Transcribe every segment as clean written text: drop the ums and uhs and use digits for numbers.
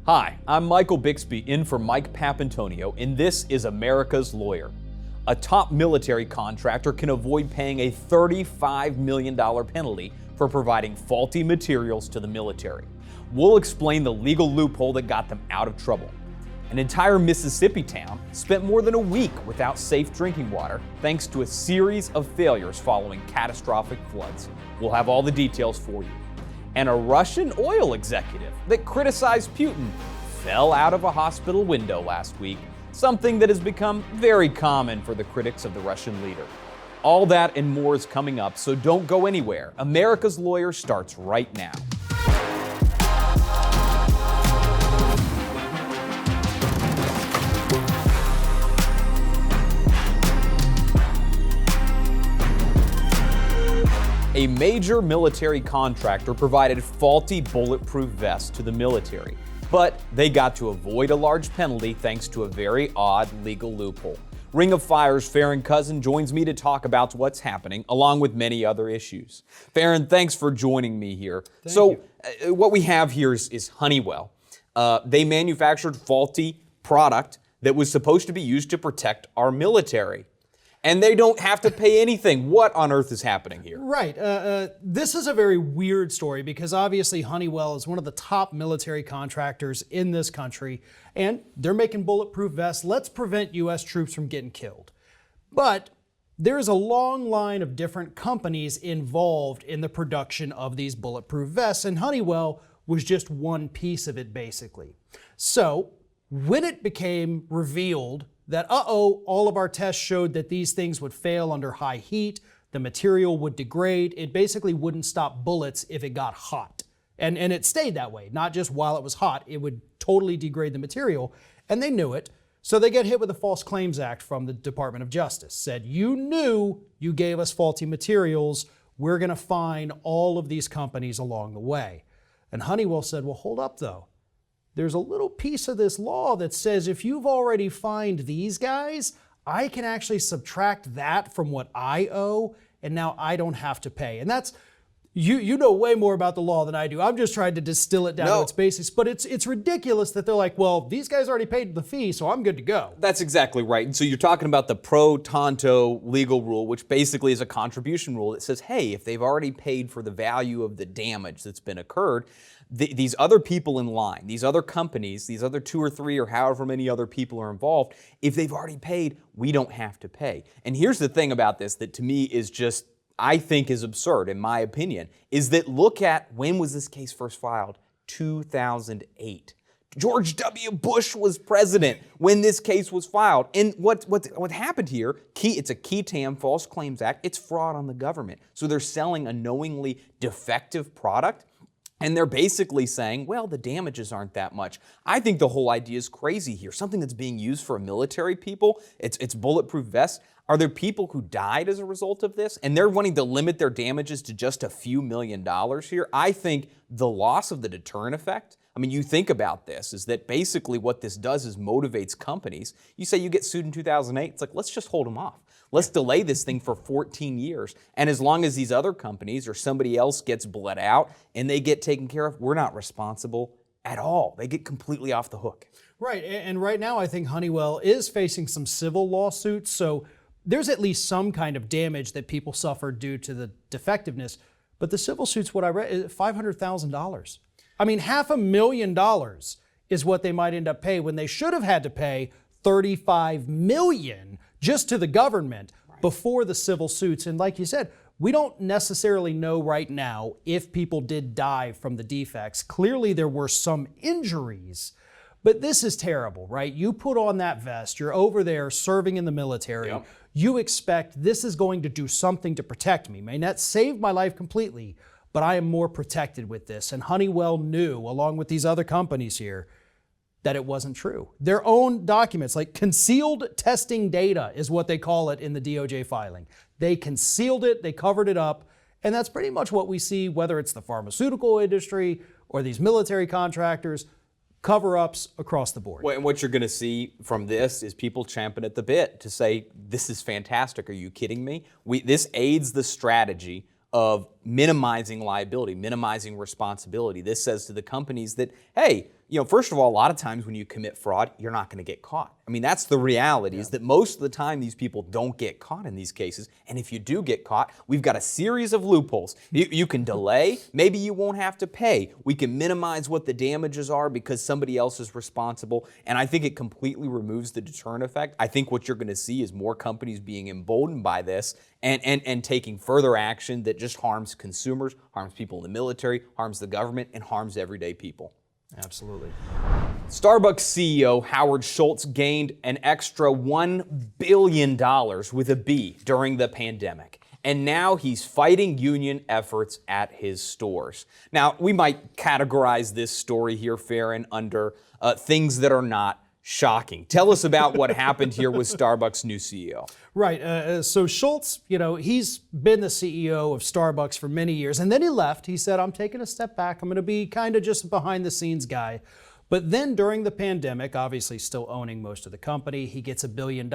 Hi, I'm Michael Bixby in for Mike Papantonio, and this is America's Lawyer. A top military contractor can avoid paying a $35 million penalty for providing faulty materials to the military. We'll explain the legal loophole that got them out of trouble. An entire Mississippi town spent more than a week without safe drinking water thanks to a series of failures following catastrophic floods. We'll have all the details for you. And a Russian oil executive that criticized Putin fell out of a hospital window last week, something that has become very common for the critics of the Russian leader. All that and more is coming up, so don't go anywhere. America's Lawyer starts right now. A major military contractor provided faulty bulletproof vests to the military, but they got to avoid a large penalty thanks to a very odd legal loophole. Ring of Fire's Farron Cousin joins me to talk about what's happening, along with many other issues. Farron, thanks for joining me here. Thank you. What we have here is Honeywell. They manufactured faulty product that was supposed to be used to protect our military. And they don't have to pay anything. What on earth is happening here? Right. This is a very weird story because obviously Honeywell is one of the top military contractors in this country, and they're making bulletproof vests. Let's prevent U.S. troops from getting killed. But there's a long line of different companies involved in the production of these bulletproof vests, and Honeywell was just one piece of it, basically. So when it became revealed that, all of our tests showed that these things would fail under high heat, the material would degrade, it basically wouldn't stop bullets if it got hot. And it stayed that way, not just while it was hot, it would totally degrade the material, and they knew it. So they get hit with a False Claims Act from the Department of Justice. Said, you knew you gave us faulty materials, we're gonna fine all of these companies along the way. And Honeywell said, well, hold up though. There's a little piece of this law that says if you've already fined these guys, I can actually subtract that from what I owe, and now I don't have to pay. And that's, you know way more about the law than I do. I'm just trying to distill it down to its basics, but it's ridiculous that they're like, well, these guys already paid the fee, so I'm good to go. That's exactly right. And so you're talking about the pro tanto legal rule, which basically is a contribution rule that says, hey, if they've already paid for the value of the damage that's been occurred, these other people in line, these other companies, these other 2 or 3 or however many other people are involved, if they've already paid, we don't have to pay. And here's the thing about this that to me is just, I think is absurd in my opinion, is that look at when was this case first filed? 2008. George W. Bush was president when this case was filed. And what happened here, it's a qui tam, False Claims Act, it's fraud on the government. So they're selling a knowingly defective product. And they're basically saying, well, the damages aren't that much. I think the whole idea is crazy here. Something that's being used for military people, it's bulletproof vests. Are there people who died as a result of this? And they're wanting to limit their damages to just a few $1 million here. I think the loss of the deterrent effect, I mean, you think about this, is that basically what this does is motivates companies. You say you get sued in 2008, it's like, let's just hold them off. Let's delay this thing for 14 years. And as long as these other companies or somebody else gets bled out and they get taken care of, we're not responsible at all. They get completely off the hook. Right, and right now I think Honeywell is facing some civil lawsuits, so there's at least some kind of damage that people suffered due to the defectiveness. But the civil suits, what I read, is $500,000. I mean, $500,000 is what they might end up paying when they should have had to pay $35 million just to the government before the civil suits. And like you said, we don't necessarily know right now if people did die from the defects. Clearly there were some injuries, but this is terrible, right? You put on that vest, you're over there serving in the military. Yep. You expect this is going to do something to protect me. May not save my life completely, but I am more protected with this. And Honeywell knew, along with these other companies here, that it wasn't true. Their own documents, like concealed testing data is what they call it in the DOJ filing. They concealed it, they covered it up, and that's pretty much what we see, whether it's the pharmaceutical industry or these military contractors, cover-ups across the board. And what you're going to see from this is people champing at the bit to say, this is fantastic, are you kidding me? This aids the strategy of minimizing liability, minimizing responsibility. This says to the companies that, hey, first of all, a lot of times when you commit fraud, you're not going to get caught. I mean, that's the reality, is that most of the time these people don't get caught in these cases. And if you do get caught, we've got a series of loopholes. You can delay, maybe you won't have to pay. We can minimize what the damages are because somebody else is responsible. And I think it completely removes the deterrent effect. I think what you're going to see is more companies being emboldened by this and taking further action that just harms consumers, harms people in the military, harms the government, and harms everyday people. Absolutely. Starbucks CEO Howard Schultz gained an extra $1 billion with a B during the pandemic. And now he's fighting union efforts at his stores. Now, we might categorize this story here, Farron, under things that are not shocking. Tell us about what happened here with Starbucks' new CEO. Right. So Schultz, he's been the CEO of Starbucks for many years. And then he left. He said, I'm taking a step back. I'm going to be kind of just a behind the scenes guy. But then during the pandemic, obviously still owning most of the company, he gets $1 billion.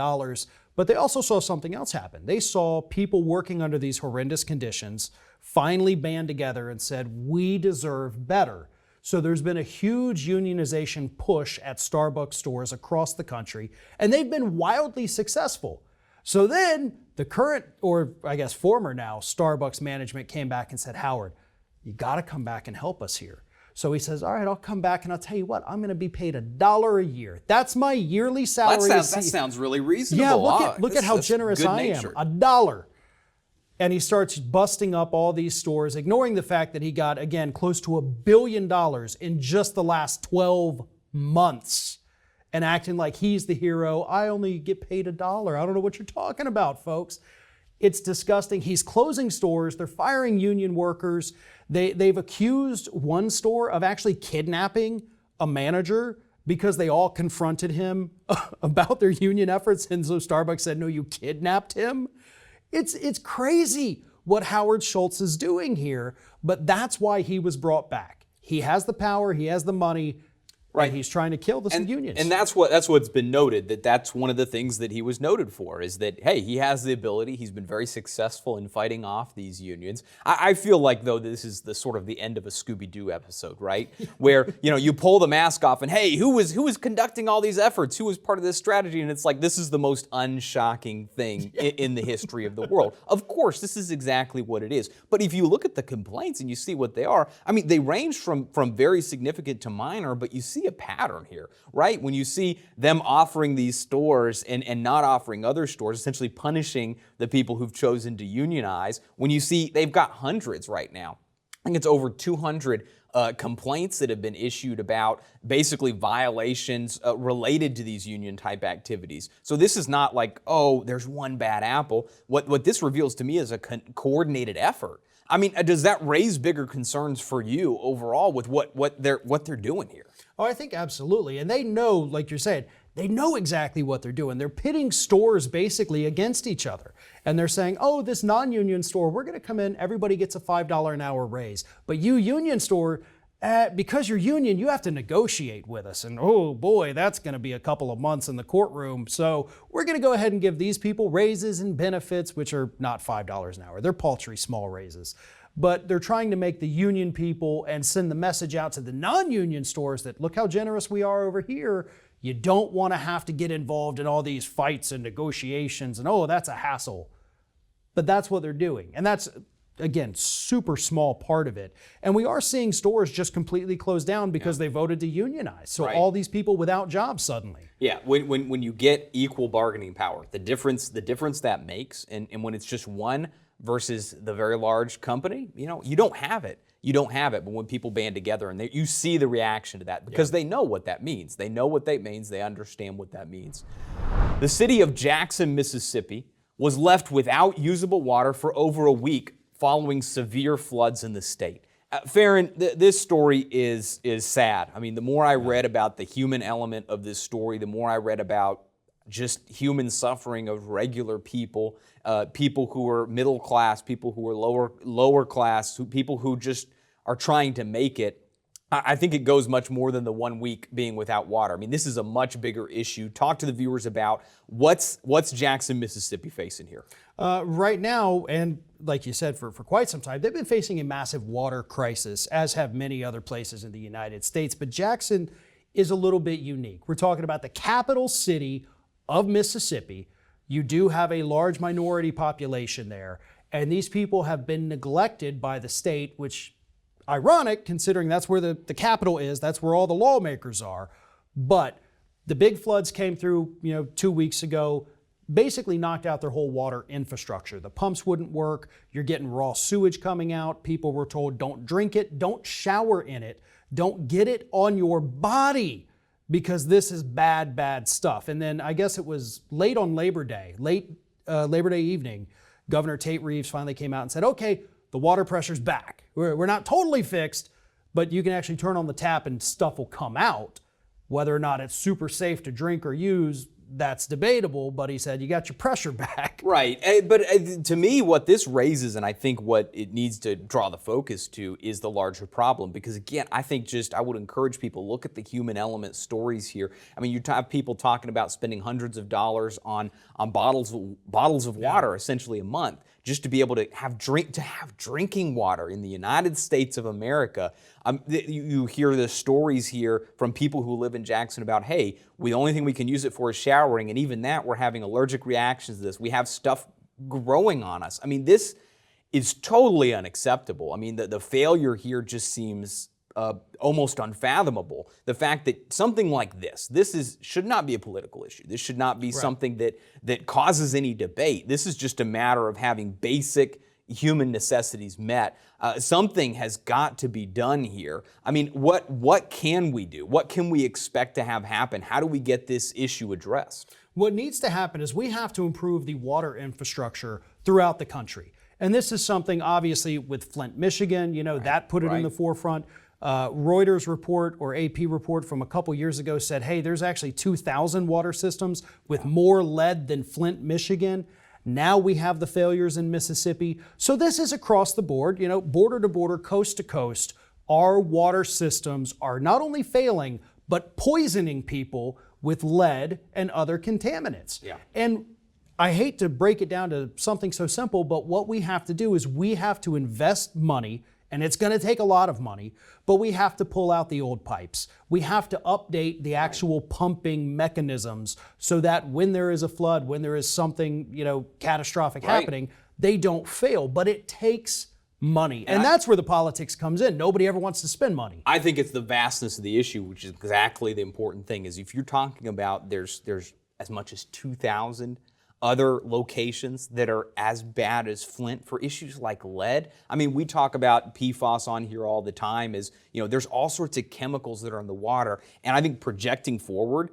But they also saw something else happen. They saw people working under these horrendous conditions finally band together and said, we deserve better. So there's been a huge unionization push at Starbucks stores across the country, and they've been wildly successful. So then the current, or I guess former now, Starbucks management came back and said, Howard, you got to come back and help us here. So he says, all right, I'll come back and I'll tell you what, I'm going to be paid $1 a year. That's my yearly salary. That sounds really reasonable. Yeah, look at how generous I am. $1. And he starts busting up all these stores, ignoring the fact that he got, again, close to $1 billion in just the last 12 months, and acting like he's the hero. I only get paid $1. I don't know what you're talking about, folks. It's disgusting. He's closing stores. They're firing union workers. They've accused one store of actually kidnapping a manager because they all confronted him about their union efforts. And so Starbucks said, no, you kidnapped him. It's crazy what Howard Schultz is doing here, but that's why he was brought back. He has the power, he has the money, right? He's trying to kill the unions. And that's what's been noted, that's one of the things that he was noted for, is that, hey, he has the ability, he's been very successful in fighting off these unions. I feel like, though, this is the sort of the end of a Scooby-Doo episode, right? Where, you pull the mask off and, hey, who was conducting all these efforts? Who was part of this strategy? And it's like, this is the most unshocking thing in the history of the world. Of course, this is exactly what it is. But if you look at the complaints and you see what they are, I mean, they range from very significant to minor, but you see a pattern here, right? When you see them offering these stores and not offering other stores, essentially punishing the people who've chosen to unionize, when you see they've got hundreds right now. I think it's over 200 complaints that have been issued about basically violations related to these union type activities. So this is not like, oh, there's one bad apple. What this reveals to me is a coordinated effort. I mean, does that raise bigger concerns for you overall with what they're doing here? Oh, I think absolutely. And they know, like you're saying, they know exactly what they're doing. They're pitting stores basically against each other. And they're saying, oh, this non-union store, we're going to come in, everybody gets a $5 an hour raise. But you union store, because you're union, you have to negotiate with us. And oh boy, that's going to be a couple of months in the courtroom. So we're going to go ahead and give these people raises and benefits, which are not $5 an hour. They're paltry small raises. But they're trying to make the union people and send the message out to the non-union stores that look how generous we are over here. You don't want to have to get involved in all these fights and negotiations and, oh, that's a hassle. But that's what they're doing. And that's, again, super small part of it. And we are seeing stores just completely close down because they voted to unionize. So all these people without jobs suddenly. Yeah, when you get equal bargaining power, the difference that makes, and when it's just one versus the very large company, you don't have it. You don't have it. But when people band together and you see the reaction to that because they know what that means. They know what that means. They understand what that means. The city of Jackson, Mississippi was left without usable water for over a week following severe floods in the state. Farron, this story is sad. I mean, the more I read about the human element of this story, the more I read about just human suffering of regular people, people who are middle class, people who are lower class, people who just are trying to make it. I think it goes much more than the 1 week being without water. I mean, this is a much bigger issue. Talk to the viewers about what's Jackson, Mississippi facing here. Right now, and like you said, for quite some time, they've been facing a massive water crisis, as have many other places in the United States. But Jackson is a little bit unique. We're talking about the capital city of Mississippi. You do have a large minority population there, and these people have been neglected by the state, which ironic considering that's where the capital is, that's where all the lawmakers are. But the big floods came through, 2 weeks ago, basically knocked out their whole water infrastructure. The pumps wouldn't work. You're getting raw sewage coming out. People were told, don't drink it, don't shower in it, don't get it on your body, because this is bad, bad stuff. And then I guess it was late Labor Day evening, Governor Tate Reeves finally came out and said, okay, the water pressure's back. We're not totally fixed, but you can actually turn on the tap and stuff will come out. Whether or not it's super safe to drink or use, that's debatable, but he said you got your pressure back. Right. But to me, what this raises, and I think what it needs to draw the focus to, is the larger problem. Because again, I think I would encourage people, look at the human element stories here. I mean, you have people talking about spending hundreds of dollars on bottles of water essentially a month, just to be able to have drinking water in the United States of America. You hear the stories here from people who live in Jackson about, hey, the only thing we can use it for is showering, and even that we're having allergic reactions to this. We have stuff growing on us. I mean, this is totally unacceptable. I mean, the failure here just seems almost unfathomable. The fact that something like this should not be a political issue. This should not be something that causes any debate. This is just a matter of having basic human necessities met. Something has got to be done here. I mean, what can we do? What can we expect to have happen? How do we get this issue addressed? What needs to happen is we have to improve the water infrastructure throughout the country. And this is something, obviously, with Flint, Michigan, that put it in the forefront. Reuters report or AP report from a couple years ago said, hey, there's actually 2,000 water systems with more lead than Flint, Michigan. Now we have the failures in Mississippi. So this is across the board, border to border, coast to coast. Our water systems are not only failing, but poisoning people with lead and other contaminants. Yeah. And I hate to break it down to something so simple, but what we have to do is we have to invest money, and it's going to take a lot of money, but we have to pull out the old pipes. We have to update the actual pumping mechanisms so that when there is a flood, when there is something, catastrophic happening, they don't fail. But it takes money. And that's where the politics comes in. Nobody ever wants to spend money. I think it's the vastness of the issue, which is exactly the important thing, is if you're talking about there's as much as 2,000 other locations that are as bad as Flint for issues like lead. I mean, we talk about PFAS on here all the time. There's all sorts of chemicals that are in the water, and I think projecting forward,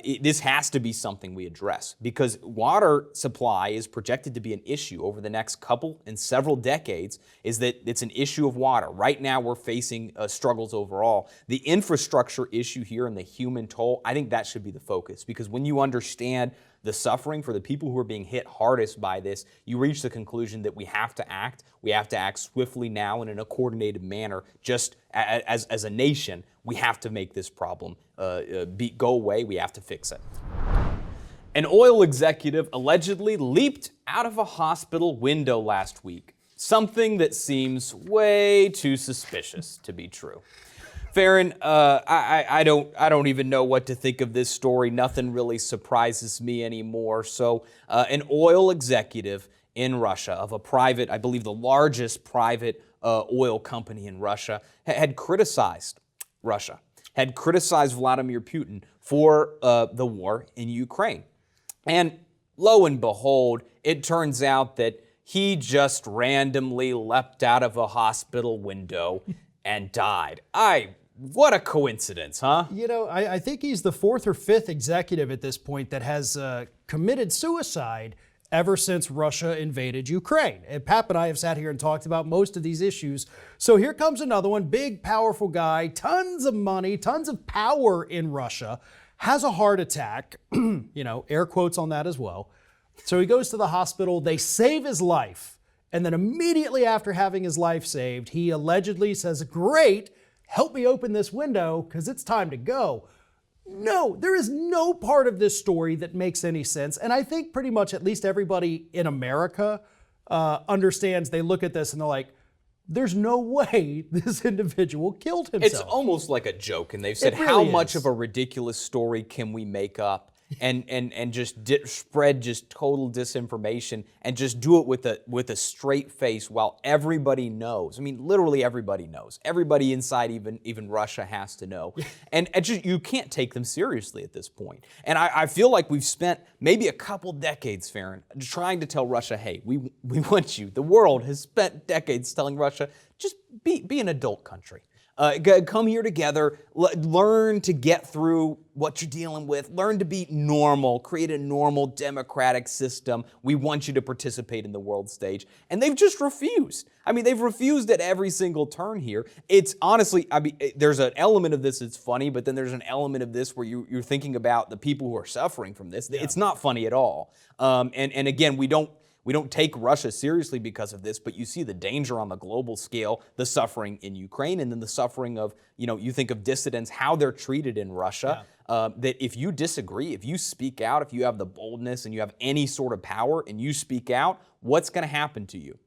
this has to be something we address, because water supply is projected to be an issue over the next couple and several decades. Is that it's an issue of water. Right now, we're facing struggles overall. The infrastructure issue here and the human toll, I think that should be the focus, because when you understand the suffering for the people who are being hit hardest by this, you reach the conclusion that we have to act. We have to act swiftly now and in a coordinated manner. Just as a nation, we have to make this problem go away. We have to fix it. An oil executive allegedly leaped out of a hospital window last week. Something that seems way too suspicious to be true. Farron, I don't even know what to think of this story. Nothing really surprises me anymore. So an oil executive in Russia of a private, I believe the largest private oil company in Russia, had criticized Russia, had criticized Vladimir Putin for the war in Ukraine. And lo and behold, it turns out that he just randomly leapt out of a hospital window and died. What a coincidence, huh? I think he's the fourth or fifth executive at this point that has committed suicide ever since Russia invaded Ukraine. And Pap and I have sat here and talked about most of these issues. So here comes another one, big, powerful guy, tons of money, tons of power in Russia, has a heart attack, air quotes on that as well. So he goes to the hospital, they save his life. And then immediately after having his life saved, he allegedly says, great, help me open this window because it's time to go. No, there is no part of this story that makes any sense. And I think pretty much at least everybody in America understands. They look at this and they're like, there's no way this individual killed himself. It's almost like a joke, and they've said, really how much is. of a ridiculous story can we make up and just spread just total disinformation and just do it with a straight face while everybody knows. I mean, literally everybody knows. Everybody inside even Russia has to know. And just, you can't take them seriously at this point. And I feel like we've spent maybe a couple decades, Farron, trying to tell Russia, hey, we want you. The world has spent decades telling Russia, just be an adult country. Come here together, learn to get through what you're dealing with, learn to be normal, create a normal democratic system. We want you to participate in the world stage. And they've just refused. I mean, they've refused at every single turn here. It's honestly, I mean, there's an element of this that's funny, but then there's an element of this where you're thinking about the people who are suffering from this. Yeah. It's not funny at all. And again, we don't take Russia seriously because of this, but you see the danger on the global scale, the suffering in Ukraine, and then the suffering of, you think of dissidents, how they're treated in Russia, that if you disagree, if you speak out, if you have the boldness and you have any sort of power and you speak out, what's going to happen to you?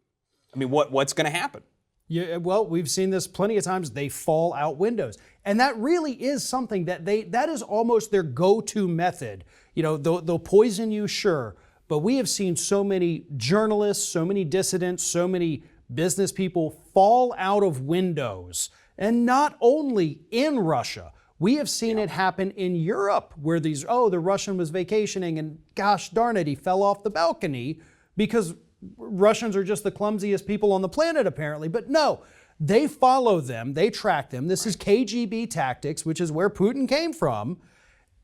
I mean, what's going to happen? Yeah, well, we've seen this plenty of times. They fall out windows. And that really is something that that is almost their go-to method. They'll poison you, sure. But we have seen so many journalists, so many dissidents, so many business people fall out of windows. And not only in Russia, we have seen it happen in Europe where the Russian was vacationing and gosh darn it, he fell off the balcony because Russians are just the clumsiest people on the planet apparently. But no, they follow them, they track them. This is KGB tactics, which is where Putin came from.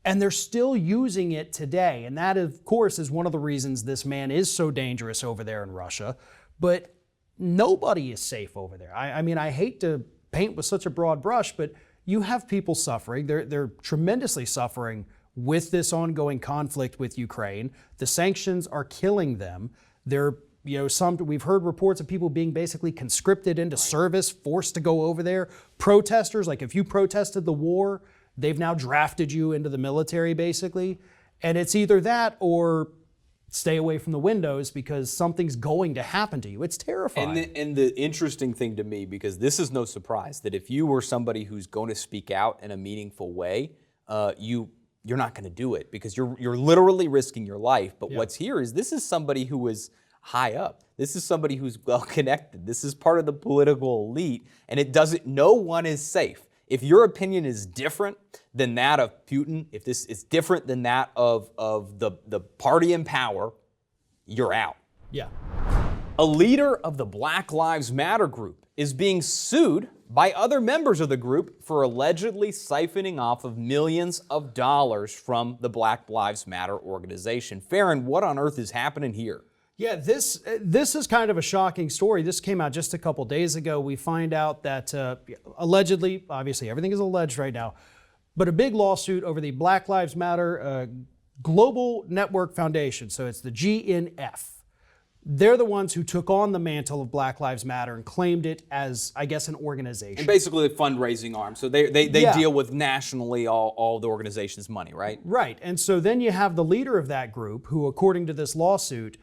And they're still using it today. And that, of course, is one of the reasons this man is so dangerous over there in Russia. But nobody is safe over there. I mean, I hate to paint with such a broad brush, but you have people suffering. They're tremendously suffering with this ongoing conflict with Ukraine. The sanctions are killing them. We've heard reports of people being basically conscripted into service, forced to go over there. Protesters, like if you protested the war, they've now drafted you into the military, basically. And it's either that or stay away from the windows because something's going to happen to you. It's terrifying. And the interesting thing to me, because this is no surprise, that if you were somebody who's going to speak out in a meaningful way, you're not going to do it because you're literally risking your life. But what's here is this is somebody who is high up. This is somebody who's well connected. This is part of the political elite, and no one is safe. If your opinion is different than that of Putin, if this is different than that of the party in power, you're out. Yeah. A leader of the Black Lives Matter group is being sued by other members of the group for allegedly siphoning off of millions of dollars from the Black Lives Matter organization. Farron, what on earth is happening here? Yeah, this is kind of a shocking story. This came out just a couple days ago. We find out that allegedly, obviously everything is alleged right now, but a big lawsuit over the Black Lives Matter Global Network Foundation. So it's the GNF. They're the ones who took on the mantle of Black Lives Matter and claimed it as, I guess, an organization. And basically a fundraising arm. So they deal with nationally all the organization's money, right? Right. And so then you have the leader of that group who, according to this lawsuit,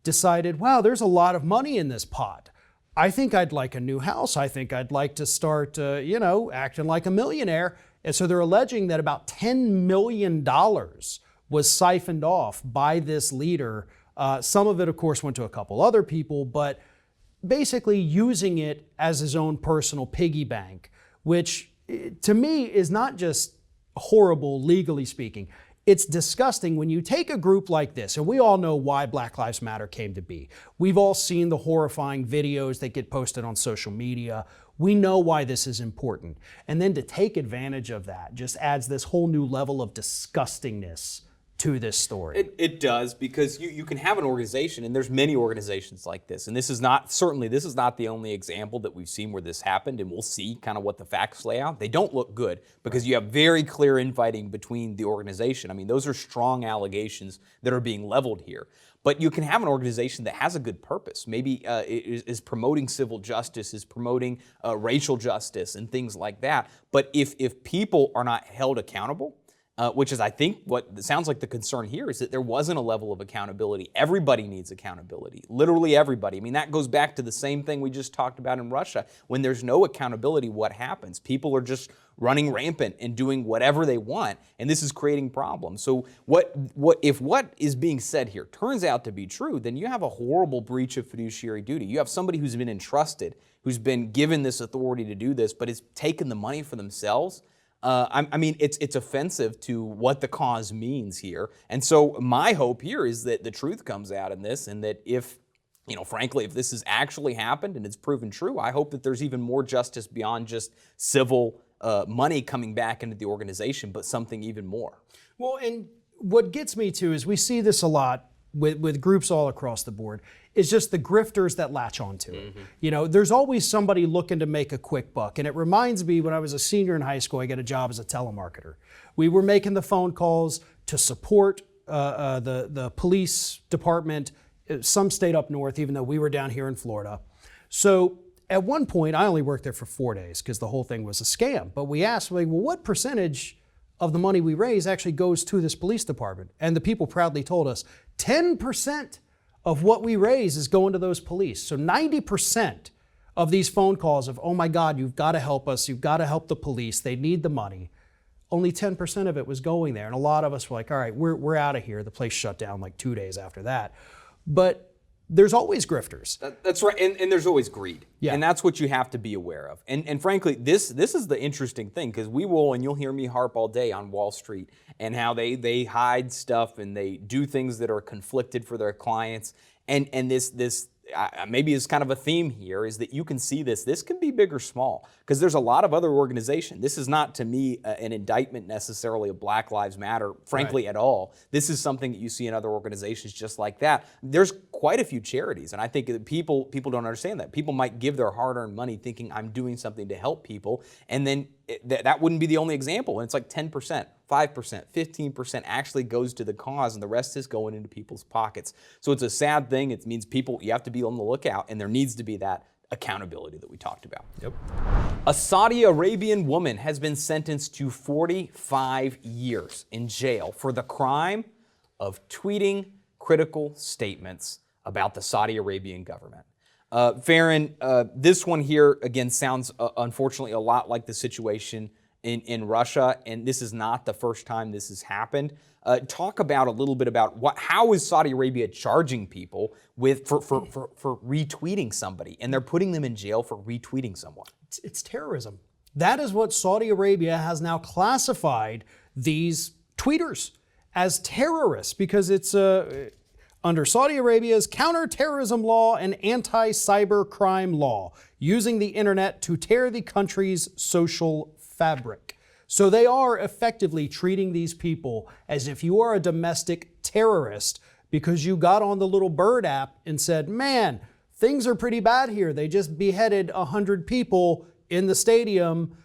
decided, wow, there's a lot of money in this pot. I think I'd like a new house. I think I'd like to start, acting like a millionaire. And so they're alleging that about $10 million was siphoned off by this leader. Some of it, of course, went to a couple other people, but basically using it as his own personal piggy bank, which to me is not just horrible, legally speaking. It's disgusting when you take a group like this, and we all know why Black Lives Matter came to be. We've all seen the horrifying videos that get posted on social media. We know why this is important. And then to take advantage of that just adds this whole new level of disgustingness to this story. It does, because you can have an organization, and there's many organizations like this, and this is not the only example that we've seen where this happened, and we'll see kind of what the facts lay out. They don't look good because you have very clear infighting between the organization. I mean, those are strong allegations that are being leveled here. But you can have an organization that has a good purpose, maybe is promoting civil justice, is promoting racial justice and things like that. But if people are not held accountable, which is, I think, what sounds like the concern here is that there wasn't a level of accountability. Everybody needs accountability, literally everybody. I mean, that goes back to the same thing we just talked about in Russia. When there's no accountability, what happens? People are just running rampant and doing whatever they want, and this is creating problems. So if what is being said here turns out to be true, then you have a horrible breach of fiduciary duty. You have somebody who's been entrusted, who's been given this authority to do this, but has taken the money for themselves. I mean, it's offensive to what the cause means here. And so my hope here is that the truth comes out in this, and that if, frankly, if this has actually happened and it's proven true, I hope that there's even more justice beyond just civil money coming back into the organization, but something even more. Well, and what gets me too is we see this a lot with groups all across the board, is just the grifters that latch onto it. There's always somebody looking to make a quick buck. And it reminds me, when I was a senior in high school, I got a job as a telemarketer. We were making the phone calls to support the police department, some state up north, even though we were down here in Florida. So at one point, I only worked there for 4 days because the whole thing was a scam. But we asked, well, what percentage of the money we raise actually goes to this police department? And the people proudly told us 10% of what we raise is going to those police. So 90% of these phone calls of, oh my God, you've got to help us, you've got to help the police, they need the money. Only 10% of it was going there. And a lot of us were like, all right, we're out of here. The place shut down like 2 days after that. But there's always grifters. That's right, and there's always greed. Yeah. And that's what you have to be aware of. And frankly, this is the interesting thing, because and you'll hear me harp all day on Wall Street and how they hide stuff and they do things that are conflicted for their clients. And this maybe is kind of a theme here, is that you can see this can be big or small, because there's a lot of other organizations. This is not, to me, an indictment necessarily of Black Lives Matter, frankly, at all. This is something that you see in other organizations just like that. There's quite a few charities, and I think that people don't understand that. People might give their hard-earned money thinking, I'm doing something to help people, and then that wouldn't be the only example. And it's like 10%, 5%, 15% actually goes to the cause, and the rest is going into people's pockets. So it's a sad thing. It means you have to be on the lookout, and there needs to be that accountability that we talked about. Yep. A Saudi Arabian woman has been sentenced to 45 years in jail for the crime of tweeting critical statements about the Saudi Arabian government. Farron, this one here, again, sounds unfortunately a lot like the situation in Russia, and this is not the first time this has happened. Talk about a little bit about how is Saudi Arabia charging people for retweeting somebody, and they're putting them in jail for retweeting someone. It's terrorism. That is what Saudi Arabia has now classified these tweeters as terrorists, because it's under Saudi Arabia's counterterrorism law and anti-cyber crime law, using the internet to tear the country's social fabric. So they are effectively treating these people as if you are a domestic terrorist because you got on the Little Bird app and said, man, things are pretty bad here. They just beheaded 100 people in the stadium,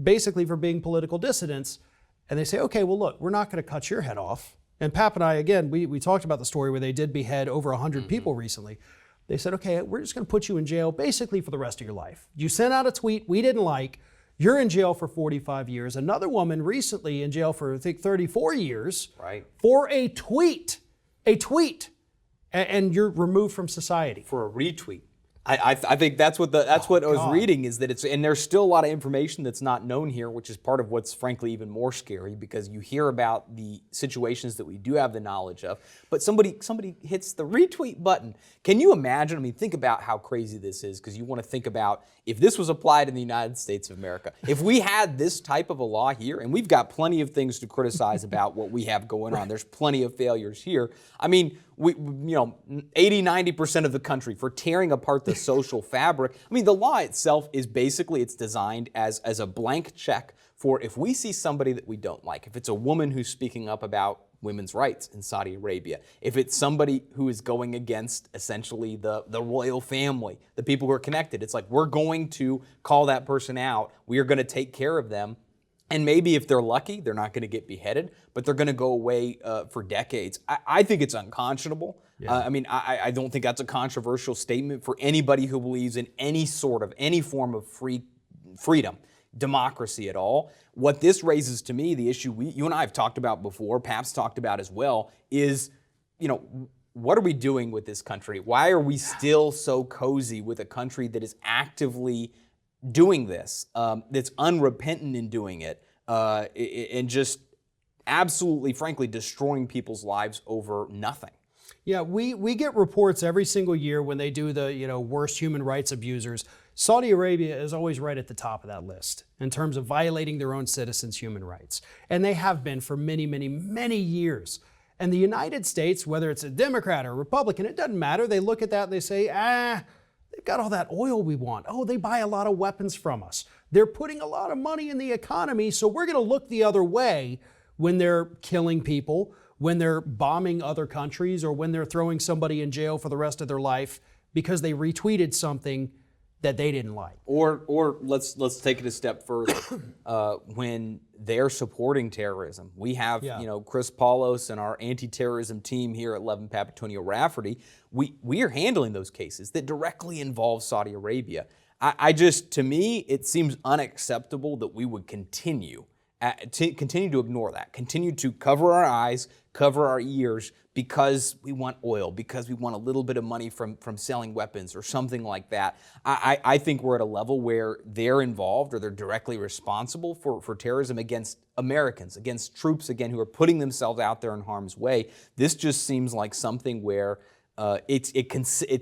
basically for being political dissidents. And they say, okay, well, look, we're not going to cut your head off. And Pap and I, again, we talked about the story where they did behead over 100 people recently. They said, okay, we're just going to put you in jail basically for the rest of your life. You sent out a tweet we didn't like. You're in jail for 45 years. Another woman recently in jail for, I think, 34 years for a tweet. And you're removed from society. For a retweet. I think that's what I was reading, is that and there's still a lot of information that's not known here, which is part of what's frankly even more scary, because you hear about the situations that we do have the knowledge of, but somebody hits the retweet button. Can you imagine? I mean, think about how crazy this is, because you want to think about if this was applied in the United States of America. If we had this type of a law here, and we've got plenty of things to criticize about what we have going on. There's plenty of failures here. I mean, 80-90% of the country for tearing apart the social fabric. I mean, the law itself is basically, it's designed as a blank check for if we see somebody that we don't like, if it's a woman who's speaking up about women's rights in Saudi Arabia, if it's somebody who is going against essentially the royal family, the people who are connected, it's like, we're going to call that person out. We are going to take care of them. And maybe if they're lucky, they're not going to get beheaded, but they're going to go away for decades. I think it's unconscionable. Yeah. I don't think that's a controversial statement for anybody who believes in any form of freedom. democracy at all. What this raises to me, the issue you and I have talked about before, Pap's talked about as well, is, what are we doing with this country? Why are we still so cozy with a country that is actively doing this, that's unrepentant in doing it, and just absolutely, frankly, destroying people's lives over nothing? Yeah, we get reports every single year when they do the worst human rights abusers. Saudi Arabia is always right at the top of that list in terms of violating their own citizens' human rights. And they have been for many, many, many years. And the United States, whether it's a Democrat or Republican, it doesn't matter. They look at that and they say, they've got all that oil we want. Oh, they buy a lot of weapons from us. They're putting a lot of money in the economy, so we're going to look the other way when they're killing people, when they're bombing other countries, or when they're throwing somebody in jail for the rest of their life because they retweeted something that they didn't like. Or let's take it a step further. When they're supporting terrorism, we have Chris Paulos and our anti-terrorism team here at Levin Papantonio Rafferty. We are handling those cases that directly involve Saudi Arabia. To me, it seems unacceptable that we would continue to ignore that, continue to cover our eyes, cover our ears, because we want oil, because we want a little bit of money from selling weapons or something like that. I think we're at a level where they're involved or they're directly responsible for terrorism against Americans, against troops, again, who are putting themselves out there in harm's way. This just seems like something where it's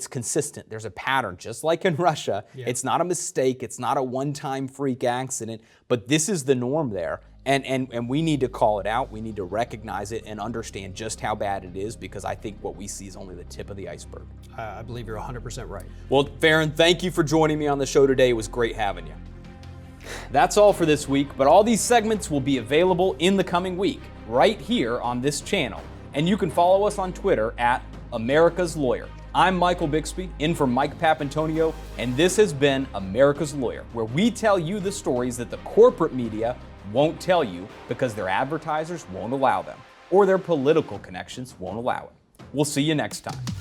consistent. There's a pattern, just like in Russia. Yeah. It's not a mistake. It's not a one-time freak accident, but this is the norm there. And we need to call it out. We need to recognize it and understand just how bad it is, because I think what we see is only the tip of the iceberg. I believe you're 100% right. Well, Farron, thank you for joining me on the show today. It was great having you. That's all for this week, but all these segments will be available in the coming week, right here on this channel. And you can follow us on Twitter at America's Lawyer. I'm Michael Bixby, in for Mike Papantonio, and this has been America's Lawyer, where we tell you the stories that the corporate media won't tell you because their advertisers won't allow them, or their political connections won't allow it. We'll see you next time.